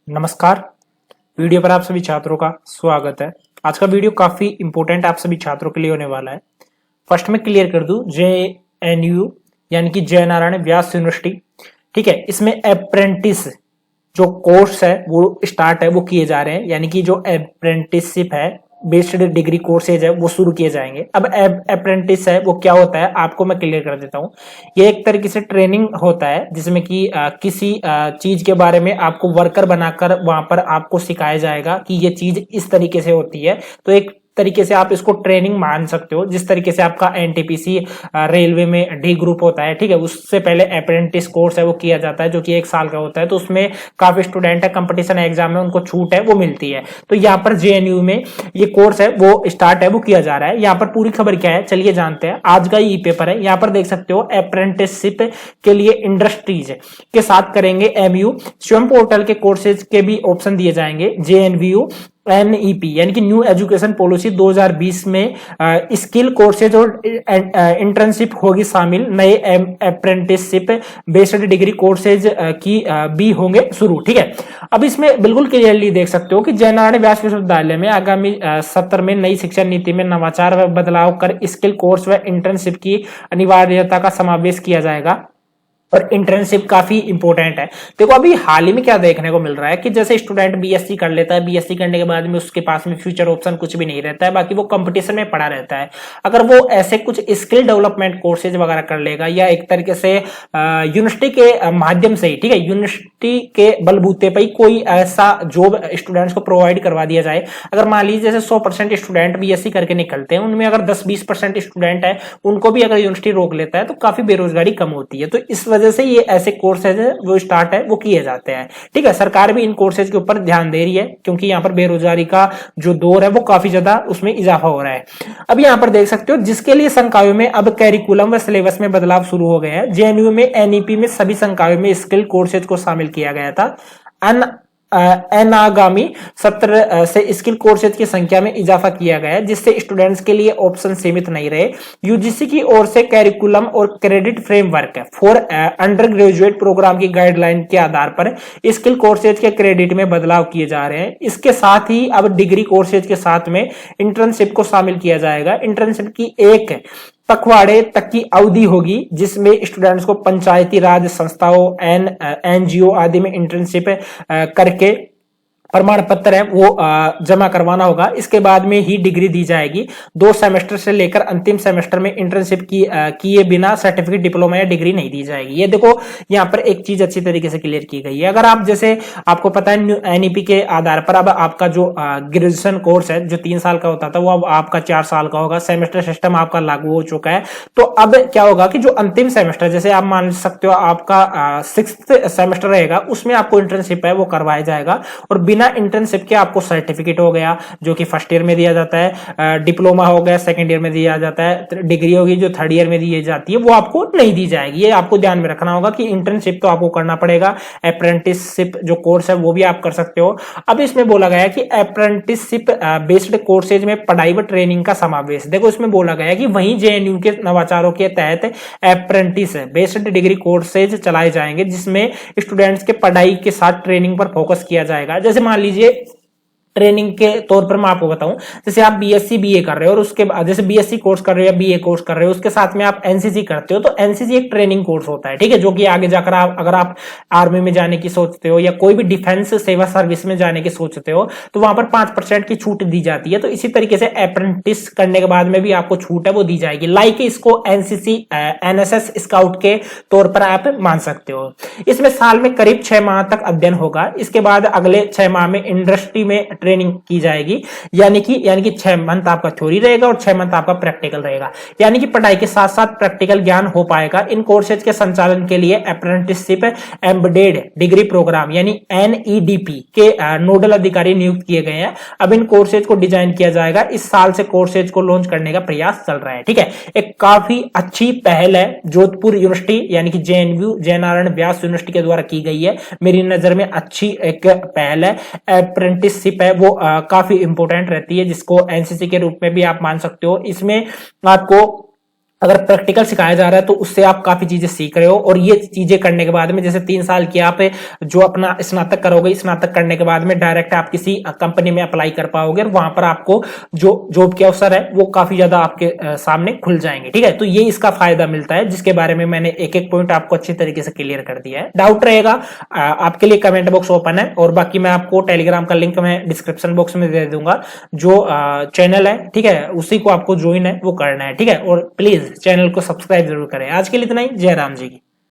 नमस्कार। वीडियो पर आप सभी छात्रों का स्वागत है। आज का वीडियो काफी इंपॉर्टेंट आप सभी छात्रों के लिए होने वाला है। फर्स्ट में क्लियर कर दूं, JNU यानी कि जय नारायण व्यास यूनिवर्सिटी, ठीक है, इसमें अप्रेंटिस जो कोर्स है वो स्टार्ट है, वो किए जा रहे हैं, यानी कि जो अप्रेंटिसशिप है, बेस्ड डिग्री कोर्सेज है, वो शुरू किए जाएंगे। अब अप्रेंटिस है वो क्या होता है आपको मैं क्लियर कर देता हूँ। ये एक तरीके से ट्रेनिंग होता है जिसमें कि किसी चीज के बारे में आपको वर्कर बनाकर वहां पर आपको सिखाया जाएगा कि ये चीज इस तरीके से होती है। तो एक तरीके से आप इसको ट्रेनिंग मान सकते हो, जिस तरीके से आपका एनटीपीसी रेलवे में डी ग्रुप होता है, ठीक है, उससे पहले अप्रेंटिस कोर्स है वो किया जाता है जो कि 1 साल का होता है। तो उसमें काफी स्टूडेंट है, कंपटीशन एग्जाम में उनको छूट है वो मिलती है। तो यहाँ पर जेएनयू में ये कोर्स है वो स्टार्ट है वो किया जा रहा है। यहाँ पर पूरी खबर क्या है चलिए जानते हैं। आज का ई पेपर है, यहाँ पर देख सकते हो अप्रेंटिसशिप के लिए इंडस्ट्रीज के साथ करेंगे एमयू। स्वयं पोर्टल के कोर्सेज के भी ऑप्शन दिए जाएंगे। जेएनयू NEP यानी कि न्यू एजुकेशन पॉलिसी 2020 में स्किल कोर्सेज और इंटर्नशिप होगी शामिल। नए अप्रेंटिसशिप बेस्ड डिग्री कोर्सेज की भी होंगे शुरू, ठीक है। अब इसमें बिल्कुल क्लियरली देख सकते हो कि जय नारायण व्यास विश्वविद्यालय में आगामी सत्र में नई शिक्षा नीति में नवाचार व बदलाव कर स्किल कोर्स व इंटर्नशिप की अनिवार्यता का समावेश किया जाएगा। और इंटर्नशिप काफी इंपॉर्टेंट है। देखो अभी हाल ही में क्या देखने को मिल रहा है कि जैसे स्टूडेंट बीएससी कर लेता है, बीएससी करने के बाद में उसके पास में फ्यूचर ऑप्शन कुछ भी नहीं रहता है, बाकी वो कंपटीशन में पड़ा रहता है। अगर वो ऐसे कुछ स्किल डेवलपमेंट कोर्सेज वगैरह कर लेगा या एक तरीके से यूनिवर्सिटी के माध्यम से ही, ठीक है, यूनिवर्सिटी के बलबूते पर ही कोई ऐसा जॉब स्टूडेंट्स को प्रोवाइड करवा दिया जाए। अगर मान लीजिए जैसे 100% स्टूडेंट बीएससी करके निकलते हैं, उनमें अगर 10-20% स्टूडेंट है उनको भी अगर यूनिवर्सिटी रोक लेता है तो काफी बेरोजगारी कम होती है। तो इस वजह से ये ऐसे कोर्सेज वो स्टार्ट है वो किए जाते हैं, ठीक है। सरकार भी इन कोर्सेज के ऊपर ध्यान दे रही है क्योंकि यहाँ पर बेरोजगारी का जो दौर है वो काफी ज्यादा उसमें इजाफा हो रहा है। अब यहाँ पर देख सकते हो जिसके लिए संकायों में अब कैरिकुलम व सिलेबस में बदलाव शुरू हो गए हैं। जेएनयू में एनईपी में सभी संकायों में स्किल कोर्सेज को शामिल किया गया था। अनागामी सत्र से स्किल कोर्सेज की संख्या में इजाफा किया गया है, जिससे स्टूडेंट्स के लिए ऑप्शन सीमित नहीं रहे। यूजीसी की ओर से कैरिकुलम और credit framework for undergraduate programme की गाइडलाइन के आधार पर स्किल कोर्सेज के क्रेडिट में बदलाव किए जा रहे हैं। इसके साथ ही अब डिग्री कोर्सेज के साथ में इंटर्नशिप को शामिल किया जाएगा। इंटर्नशिप की एक पखवाड़े तक की अवधि होगी जिसमें स्टूडेंट्स को पंचायती राज संस्थाओं एनजीओ आदि में इंटर्नशिप करके प्रमाण पत्र है वो जमा करवाना होगा। इसके बाद में ही डिग्री दी जाएगी। 2 सेमेस्टर से लेकर अंतिम सेमेस्टर में इंटर्नशिप किए बिना सर्टिफिकेट, डिप्लोमा या डिग्री नहीं दी जाएगी। ये देखो यहाँ पर एक चीज अच्छी तरीके से क्लियर की गई है। अगर आप जैसे आपको पता है एनईपी के आधार पर अब आपका जो ग्रेजुएशन कोर्स है जो 3 साल का होता था वो अब आपका 4 साल का होगा। सेमेस्टर सिस्टम आपका लागू हो चुका है। तो अब क्या होगा कि जो अंतिम सेमेस्टर, जैसे आप मान सकते हो आपका 6th सेमेस्टर रहेगा, उसमें आपको इंटर्नशिप है वो करवाया जाएगा। और बिना इंटर्नशिप के आपको सर्टिफिकेट हो गया जो कि फर्स्ट ईयर में दिया जाता है, डिप्लोमा हो गया सेकंड ईयर में दिया जाता है, डिग्री होगी जो 3rd ईयर में दी जाती है वो आपको नहीं दी जाएगी। ये आपको ध्यान में रखना होगा कि इंटर्नशिप तो आपको करना पड़ेगा। अप्रेंटिसशिप जो कोर्स है वो भी आप कर सकते हो। अब इसमें बोला गया है कि अप्रेंटिसशिप बेस्ड कोर्सेज में पढ़ाई व ट्रेनिंग का समावेश। देखो इसमें बोला गया है कि वहीं जेएनयू के नवाचारों के तहत अप्रेंटिस बेस्ड डिग्री कोर्सेज चलाए जाएंगे जिसमें स्टूडेंट्स के पढ़ाई के साथ ट्रेनिंग पर फोकस किया जाएगा। जैसे मान लीजिए ट्रेनिंग के तौर पर मैं आपको बताऊं, जैसे आप बीएससी बीए कर रहे हो और उसके बाद जैसे बीएससी कोर्स कर रहे हो या बीए कोर्स कर रहे हो, उसके साथ में आप एनसीसी करते हो, तो एनसीसी एक ट्रेनिंग कोर्स होता है, ठीक है, जो कि आगे जाकर अगर आप आर्मी में जाने की सोचते हो या कोई भी डिफेंस सेवा सर्विस में जाने की सोचते हो तो वहां पर 5% की छूट दी जाती है। तो इसी तरीके से अप्रेंटिस करने के बाद में भी आपको छूट है वो दी जाएगी। लाइक इसको एनसीसी एनएसएस स्काउट के तौर पर आप मान सकते हो। इसमें साल में करीब 6 माह तक अध्ययन होगा। इसके बाद अगले 6 माह में इंडस्ट्री में ट्रेनिंग की जाएगी, यानी कि 6 मंथ आपका थ्योरी रहेगा और 6 मंथ आपका प्रैक्टिकल रहेगा। यानी कि पढ़ाई के साथ साथ प्रैक्टिकल ज्ञान हो पाएगा। इन कोर्सेज के संचालन के लिए अप्रेंटिसशिप एम्बेडेड डिग्री प्रोग्राम यानी एनईडीपी के नोडल अधिकारी नियुक्त किए गए हैं। अब इन कोर्सेज को डिजाइन किया जाएगा। इस साल से कोर्सेज को लॉन्च करने का प्रयास चल रहा है, ठीक है। एक काफी अच्छी पहल है जोधपुर यूनिवर्सिटी यानी कि जेएनयू जय नारायण व्यास यूनिवर्सिटी के द्वारा की गई है। मेरी नजर में अच्छी एक पहल है। अप्रेंटिसशिप है वो काफी इंपॉर्टेंट रहती है, जिसको एनसीसी के रूप में भी आप मान सकते हो। इसमें आपको अगर प्रैक्टिकल सिखाया जा रहा है तो उससे आप काफी चीजें सीख रहे हो, और ये चीजें करने के बाद में जैसे 3 साल की आप जो अपना स्नातक करोगे, स्नातक करने के बाद में डायरेक्ट आप किसी कंपनी में अप्लाई कर पाओगे, और वहां पर आपको जो जॉब के अवसर है वो काफी ज्यादा आपके सामने खुल जाएंगे। ठीक है, तो ये इसका फायदा मिलता है, जिसके बारे में मैंने एक एक पॉइंट आपको अच्छी तरीके से क्लियर कर दिया है। डाउट रहेगा आपके लिए कमेंट बॉक्स ओपन है, और बाकी मैं आपको टेलीग्राम का लिंक मैं डिस्क्रिप्शन बॉक्स में दे दूंगा। जो चैनल है, ठीक है, उसी को आपको ज्वाइन है वो करना है। ठीक है, और प्लीज चैनल को सब्सक्राइब जरूर करें। आज के लिए इतना ही। जय राम जी की।